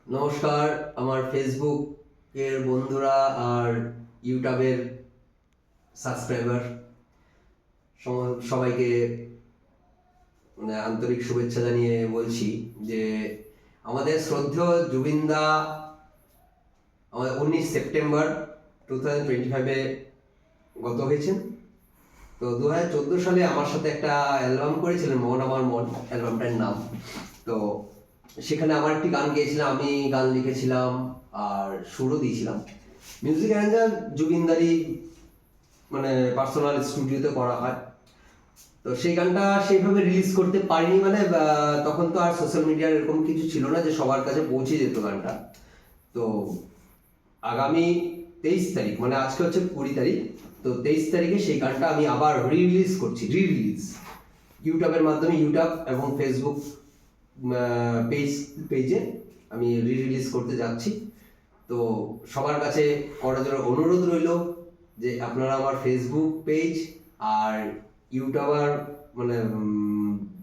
নমস্কার আমার ফেসবুকের বন্ধুরা আর ইউটিউবের সাবস্ক্রাইবার সবাইকে আন্তরিক শুভেচ্ছা জানিয়ে বলছি যে আমাদের শ্রদ্ধেয় জুবিনদা আমাদের 19 সেপ্টেম্বর 2025-এ গত হয়েছেন। তো 2014 সালে আমার সাথে একটা অ্যালবাম করেছিলেন, মন আমার মন অ্যালবামটার নাম। তো সেখানে আমার একটি গান গেয়েছিলাম, আমি গান লিখেছিলাম আর সুরও দিয়েছিলাম। মিউজিক অ্যারেঞ্জার জুবিনদারই পার্সোনাল স্টুডিওতে করা হয়। তো সেই গানটা সেইভাবে রিলিজ করতে পারিনি, তখন তো আর সোশ্যাল মিডিয়ার এরকম কিছু ছিল না যে সবার কাছে পৌঁছে যেত গানটা। তো আগামী 23 তারিখ, আজকে হচ্ছে 20 তারিখ, তো 23 তারিখে সেই গানটা আমি আবার রিলিজ করছি, ইউটিউবের মাধ্যমে, ইউটিউব এবং ফেসবুক পেজে আমি রিলিজ করতে যাচ্ছি। তো সবার কাছে করার জন্য অনুরোধ রইল যে আপনারা আমার ফেসবুক পেজ আর ইউটিউবার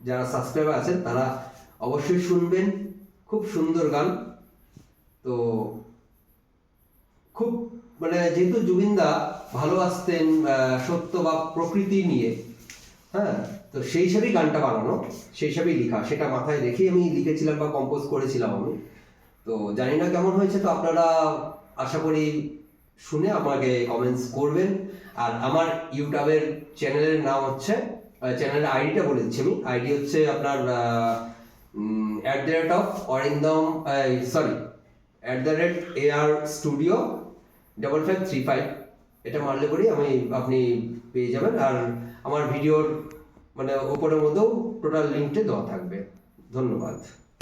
যারা সাবস্ক্রাইবার আছেন তারা অবশ্যই শুনবেন। খুব সুন্দর গান। তো খুব যেহেতু জুবিনদা ভালোবাসতেন সত্য বা প্রকৃতি নিয়ে, হ্যাঁ, তো সেই হিসাবেই গানটা বানানো, সেই হিসাবেই লেখা, সেটা মাথায় রেখেই আমি লিখেছিলাম বা কম্পোজ করেছিলাম আমি। তো জানি না কেমন হয়েছে, তো আপনারা আশা করি শুনে আমাকে কমেন্টস করবেন। আর আমার ইউটিউবের চ্যানেলের নাম হচ্ছে, চ্যানেলের আইডিটা বলে দিচ্ছি আমি, আইডি হচ্ছে আপনার @AR Studio 5535, এটা মারলে করেই আপনি পেয়ে যাবেন। আর আমার ভিডিওর উপরের মধ্যেও টোটাল লিঙ্কটা দেওয়া থাকবে। ধন্যবাদ।